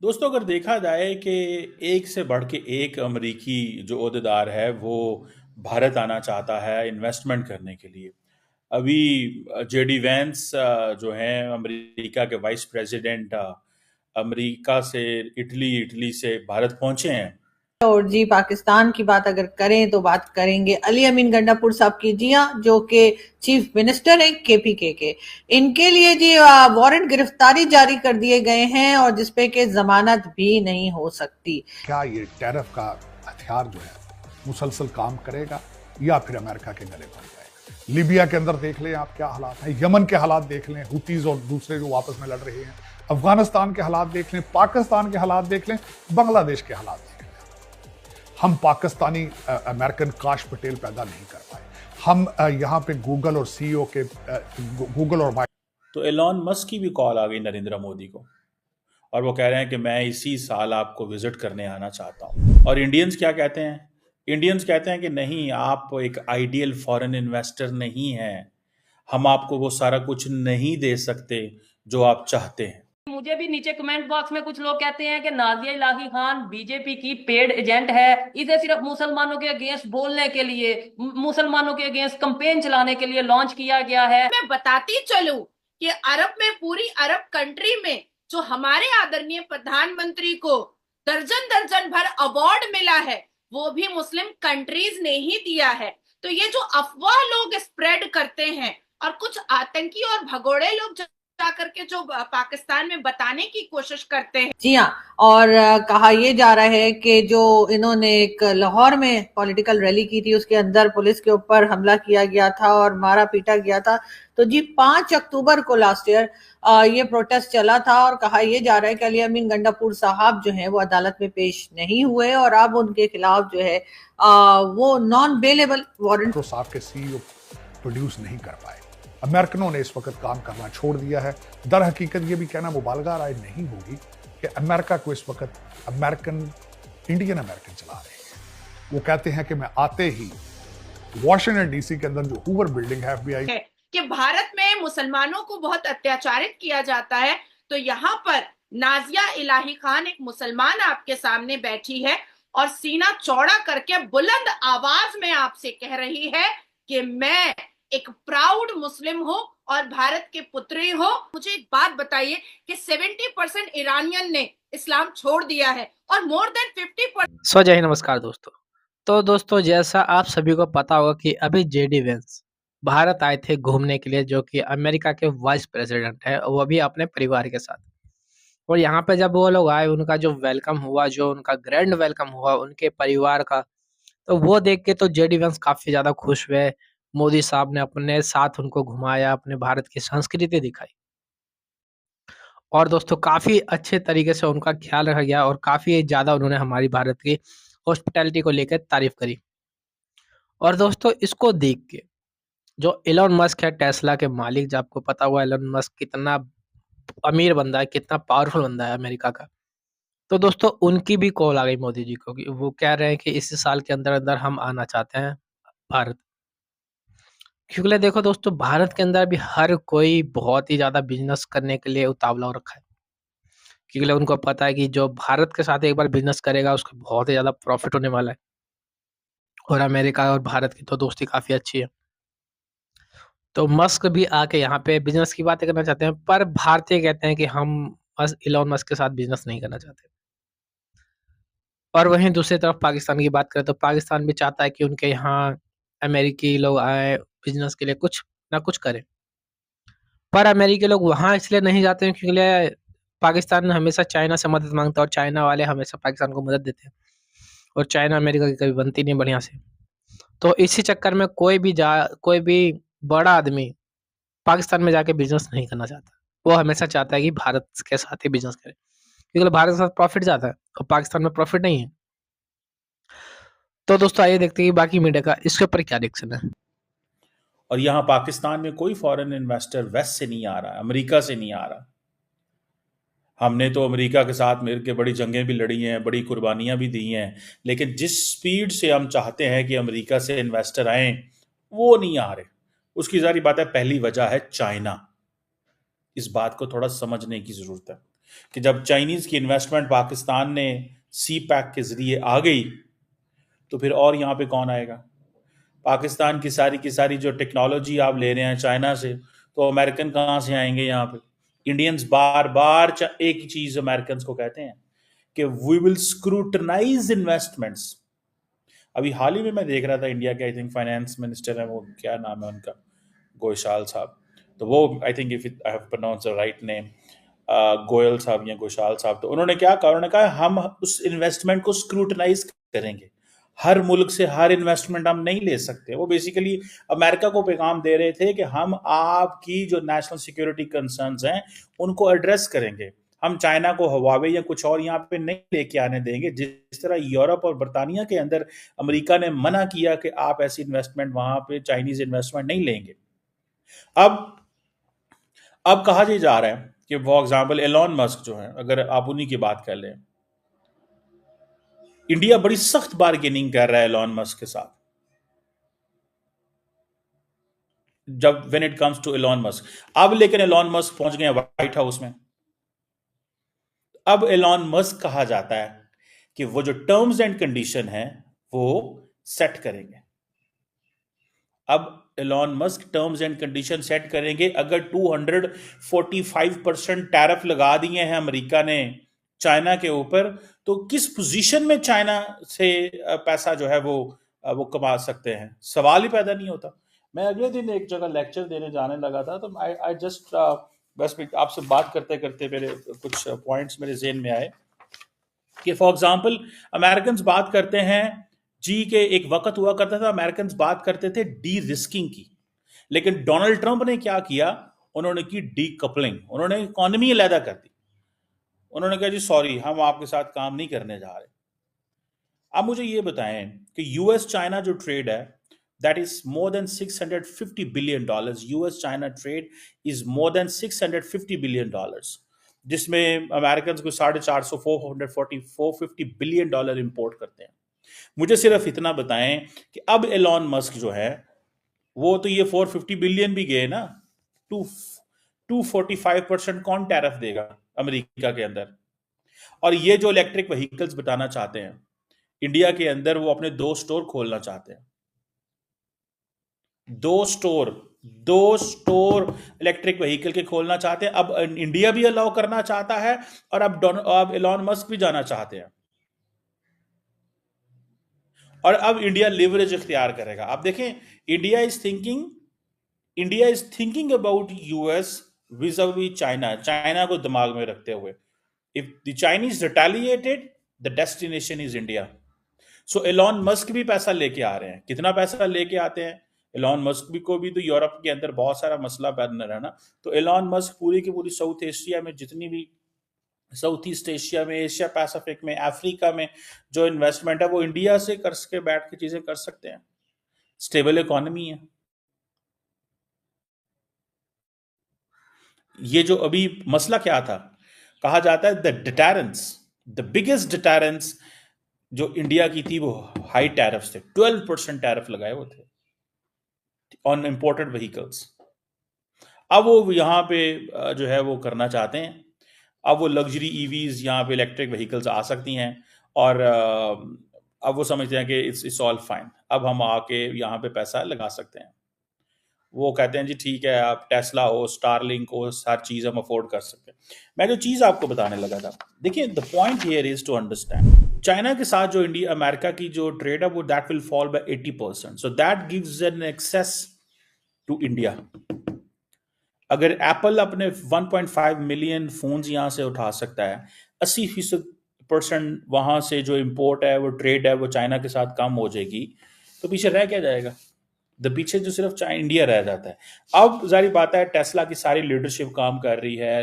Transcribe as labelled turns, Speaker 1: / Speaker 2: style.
Speaker 1: दोस्तों, अगर देखा जाए कि एक से बढ़ के एक अमरीकी जो ओहदेदार है वो भारत आना चाहता है इन्वेस्टमेंट करने के लिए। अभी जेडी वैंस जो हैं अमेरिका के वाइस प्रेसिडेंट, अमेरिका से इटली इटली से भारत पहुंचे हैं।
Speaker 2: और जी पाकिस्तान की बात अगर करें तो बात करेंगे अली अमीन गंडापुर साहब की। जी हाँ, जो कि चीफ मिनिस्टर हैं केपीके के। इनके लिए जी वारंट गिरफ्तारी जारी कर दिए गए हैं और जिसपे कि जमानत भी नहीं हो सकती।
Speaker 3: क्या ये टैरिफ का हथियार जो है मुसलसल काम करेगा या फिर अमेरिका के गले पड़ जाएगा? लीबिया के अंदर देख लें आप क्या हालात हैं, यमन के हालात देख लें, हुतीज और दूसरे जो आपस में लड़ रहे हैं, अफगानिस्तान के हालात देख लें, पाकिस्तान के हालात देख लें, बांग्लादेश के हालात देख लें। हम पाकिस्तानी अमेरिकन काश पटेल पैदा नहीं कर पाए। हम यहाँ पे गूगल और सीईओ के गूगल और
Speaker 1: तो एलॉन मस्क की भी कॉल आ गई नरेंद्र मोदी को, और वो कह रहे हैं कि मैं इसी साल आपको विजिट करने आना चाहता हूँ। और इंडियंस क्या कहते हैं? इंडियंस कहते हैं कि नहीं, आप एक आइडियल फॉरेन इन्वेस्टर नहीं हैं, हम आपको वो सारा कुछ नहीं दे सकते जो आप चाहते हैं।
Speaker 4: मुझे भी नीचे कमेंट बॉक्स में कुछ लोग कहते हैं कि नाजिया इलाही खान बीजेपी की पेड एजेंट है, इसे सिर्फ मुसलमानों के अगेंस्ट बोलने के लिए, मुसलमानों के अगेंस्ट कैंपेन चलाने के लिए लॉन्च किया गया है।
Speaker 5: मैं बताती चलूं कि अरब में, पूरी अरब कंट्री में जो हमारे आदरणीय प्रधानमंत्री को दर्जन दर्जन भर अवार्ड मिला है वो भी मुस्लिम कंट्रीज ने ही दिया है। तो ये जो अफवाह लोग स्प्रेड करते हैं और कुछ आतंकी और भगोड़े लोग जाकर के जो पाकिस्तान में बताने की कोशिश करते हैं।
Speaker 2: जी हाँ, और कहा यह जा रहा है कि जो इन्होंने एक लाहौर में पॉलिटिकल रैली की थी उसके अंदर पुलिस के ऊपर हमला किया गया था और मारा पीटा गया था। तो जी 5 अक्टूबर को लास्ट ईयर ये प्रोटेस्ट चला था और कहा यह जा रहा है कि अली अमीन गंडापुर साहब जो हैं वो अदालत में पेश नहीं हुए और अब उनके खिलाफ जो है वो नॉन बेलेबल वारंट
Speaker 3: साहब के सीईओ प्रोड्यूस नहीं कर पाए। अमेरिकनों ने इस वक्त काम करना छोड़ दिया है। दर हकीकत ये भी कहना मुबालगा राय नहीं होगी कि अमेरिका को इस वक्त इंडियन अमेरिकन चला रहे हैं। वो कहते हैं कि मैं आते ही वॉशिंगटन डीसी के अंदर जो हूवर बिल्डिंग है FBI
Speaker 5: कि भारत में मुसलमानों को बहुत अत्याचारित किया जाता है, तो यहाँ पर नाजिया इलाही खान एक मुसलमान आपके सामने बैठी है और सीना चौड़ा करके बुलंद आवाज में आपसे कह रही है कि मैं एक प्राउड मुस्लिम हूं और भारत के पुत्री हो। मुझे एक बात बताइए कि 70% ईरानियन ने इस्लाम छोड़ दिया है और मोर देन 50%।
Speaker 6: सो जय हिंद, नमस्कार दोस्तों। तो दोस्तों, जैसा आप सभी को पता होगा कि अभी जेडी वेंस भारत आए थे घूमने के लिए, जो कि अमेरिका के वाइस प्रेसिडेंट है, वो भी अपने परिवार के साथ। और यहाँ पे जब वो लोग आए, उनका जो वेलकम हुआ, जो उनका ग्रैंड वेलकम हुआ उनके परिवार का, तो वो देख के तो जेडी वेंस काफी ज्यादा खुश हुए। मोदी साहब ने अपने साथ उनको घुमाया, अपने भारत की संस्कृति दिखाई और दोस्तों काफी अच्छे तरीके से उनका ख्याल रखा गया और काफी ज्यादा उन्होंने हमारी भारत की हॉस्पिटैलिटी को लेकर तारीफ करी। और दोस्तों, इसको देख के जो एलन मस्क है, टेस्ला के मालिक, जो आपको पता हुआ एलन मस्क कितना अमीर बंदा है, कितना पावरफुल बंदा है अमेरिका का। तो दोस्तों, उनकी भी कॉल आ गई मोदी जी को कि वो कह रहे हैं कि इस साल के अंदर अंदर हम आना चाहते हैं भारत। क्योंकि देखो दोस्तों, भारत के अंदर भी हर कोई बहुत ही ज्यादा बिजनेस करने के लिए उतावला हो रखा है, क्योंकि उनको पता है कि जो भारत के साथ एक बार बिजनेस करेगा उसको बहुत ही ज्यादा प्रॉफिट होने वाला है। और अमेरिका और भारत की तो दोस्ती काफी अच्छी है। तो मस्क भी आके यहाँ पे बिजनेस की बातें करना चाहते हैं, पर भारतीय कहते हैं कि हम बस इलॉन मस्क के साथ बिजनेस नहीं करना चाहते। और वहीं दूसरी तरफ पाकिस्तान की बात करें तो पाकिस्तान भी चाहता है कि उनके यहाँ अमेरिकी लोग आए, बिजनेस के लिए कुछ ना कुछ करें। पर अमेरिकी लोग वहाँ इसलिए नहीं जाते हैं क्योंकि पाकिस्तान हमेशा चाइना से मदद मांगता है और चाइना वाले हमेशा पाकिस्तान को मदद देते हैं, और चाइना अमेरिका की कभी बनती नहीं बढ़िया से। तो इसी चक्कर में कोई भी बड़ा आदमी पाकिस्तान में जाके बिजनेस नहीं करना चाहता। वो हमेशा चाहता है कि भारत के साथ ही बिजनेस करे, क्योंकि भारत के साथ प्रॉफिट ज़्यादा है और पाकिस्तान में प्रॉफिट नहीं है। तो दोस्तों, आइए देखते हैं कि बाकी मीडिया का इसके ऊपर क्या रिएक्शन है।
Speaker 1: और यहाँ पाकिस्तान में कोई फॉरेन इन्वेस्टर वेस्ट से नहीं आ रहा, अमेरिका से नहीं आ रहा। हमने तो अमेरिका के साथ मिल के बड़ी जंगें भी लड़ी हैं, बड़ी कुर्बानियां भी दी हैं, लेकिन जिस स्पीड से हम चाहते हैं कि अमेरिका से इन्वेस्टर आए, वो नहीं आ रहे। उसकी सारी बात है, पहली वजह है चाइना। इस बात को थोड़ा समझने की जरूरत है। कि जब चाइनीज की इन्वेस्टमेंट पाकिस्तान ने सी पैक के जरिए आ गई तो फिर और यहाँ पे कौन आएगा? पाकिस्तान की सारी जो टेक्नोलॉजी आप ले रहे हैं चाइना से, तो अमेरिकन कहाँ से आएंगे यहाँ पे? इंडियंस बार बार एक ही चीज अमेरिकन को कहते हैं कि वी विल स्क्रूटनाइज इन्वेस्टमेंट्स। अभी हाल ही में मैं देख रहा था, इंडिया के आई थिंक फाइनेंस मिनिस्टर है, वो क्या नाम है उनका, गोयल साहब, तो वो I think if I have pronounce the right name, Goyal साहब या गोशाल साहब, तो उन्होंने क्या कहा? उन्होंने कहा हम उस इन्वेस्टमेंट को स्क्रूटनाइज करेंगे, हर मुल्क से हर इन्वेस्टमेंट हम नहीं ले सकते। वो बेसिकली अमेरिका को पैगाम दे रहे थे कि हम आपकी जो नेशनल सिक्योरिटी कंसर्न्स हैं उनको एड्रेस करेंगे, हम चाइना को हवावे या कुछ और यहाँ पे नहीं लेके आने देंगे। जिस तरह यूरोप और बरतानिया के अंदर अमेरिका ने मना किया कि आप ऐसी इन्वेस्टमेंट वहां पे चाइनीज इन्वेस्टमेंट नहीं लेंगे। अब कहा जा रहा है कि फॉर एग्जाम्पल एलॉन मस्क जो है, अगर आप उन्हीं की बात कर लें, इंडिया बड़ी सख्त बार्गेनिंग कर रहा है एलॉन मस्क के साथ जब when it comes to Elon Musk. अब लेकिन एलॉन मस्क पहुंच गए व्हाइट हाउस में। अब एलॉन मस्क कहा जाता है कि वो जो टर्म्स एंड कंडीशन है वो सेट करेंगे। अब Elon Musk terms and condition set करेंगे। अगर 245% टैरिफ लगा दिए हैं अमेरिका ने चाइना के ऊपर, तो किस पोजीशन में चाइना से पैसा जो है वो कमा सकते हैं? सवाल ही पैदा नहीं होता। मैं अगले दिन एक जगह लेक्चर देने जाने लगा था, तो आई जस्ट बस आपसे बात करते करते मेरे कुछ पॉइंट्स मेरे जेहन में आए कि फॉर एग्जांपल अमेरिकन बात करते हैं जी के एक वक्त हुआ करता था अमेरिकन बात करते थे डी रिस्किंग की, लेकिन डोनाल्ड ट्रंप ने क्या किया? उन्होंने की डी कपलिंग, उन्होंने इकोनॉमी अलहदा कर दी। उन्होंने कहा जी सॉरी, हम आपके साथ काम नहीं करने जा रहे। अब मुझे ये बताएं कि यूएस चाइना जो ट्रेड है that is more than $650 billion. US China trade is more than $650 billion, जिसमें अमेरिकन को 450 450 बिलियन डॉलर इंपोर्ट करते हैं। मुझे सिर्फ इतना बताएं कि अब एलॉन मस्क जो है वो तो ये 450 बिलियन भी गए ना, 245% कौन टैरिफ देगा अमेरिका के अंदर? और ये जो इलेक्ट्रिक व्हीकल्स बताना चाहते हैं इंडिया के अंदर, वो अपने 2 स्टोर खोलना चाहते हैं, 2 स्टोर इलेक्ट्रिक व्हीकल के खोलना चाहते हैं। अब इंडिया भी अलाउ करना चाहता है और अब एलॉन मस्क भी जाना चाहते हैं, और अब इंडिया लिवरेज इख्तियार करेगा। आप देखें, India is thinking about US विज़-विज़ China को दिमाग में रखते हुए। If the Chinese retaliated, the destination is India. So Elon Musk भी पैसा लेके आ रहे हैं। कितना पैसा लेके आते हैं? एलॉन मस्क को भी तो यूरोप के अंदर बहुत सारा मसला पैदा रहना, तो एलॉन मस्क पूरी की पूरी साउथ एशिया में, जितनी भी साउथ ईस्ट एशिया में, एशिया पैसिफिक में, अफ्रीका में जो इन्वेस्टमेंट है वो इंडिया से कर सके, बैठ के चीजें कर सकते हैं। स्टेबल इकोनॉमी है। ये जो अभी मसला क्या था, कहा जाता है the deterrence, the biggest deterrence जो इंडिया की थी वो हाई टैरिफ्स थे। 12% टैरिफ लगाए हुए थे ऑन इंपोर्टेड व्हीकल्स। अब वो यहाँ पे जो है वो करना चाहते हैं। अब वो लग्जरी ईवीज यहाँ पे इलेक्ट्रिक व्हीकल्स आ सकती हैं, और अब वो समझते हैं कि इट्स ऑल फाइन, अब हम आके यहाँ पे पैसा लगा सकते हैं। वो कहते हैं जी ठीक है, आप टेस्ला हो, स्टारलिंक हो, हर चीज़ हम अफोर्ड कर सकते हैं। मैं जो चीज़ आपको बताने लगा था, देखिए the point here is to understand, China के साथ जो इंडिया अमेरिका की जो ट्रेड है वो that will fall by 80%, so that gives an access to India. अगर एप्पल अपने 1.5 मिलियन फोन्स यहाँ से उठा सकता है, 80% वहाँ से जो इंपोर्ट है, वो ट्रेड है, वो चाइना के साथ कम हो जाएगी, तो पीछे रह क्या जाएगा? पीछे जो सिर्फ इंडिया रह जाता है। अब जारी बात है टेस्ला की सारी लीडरशिप काम कर रही है,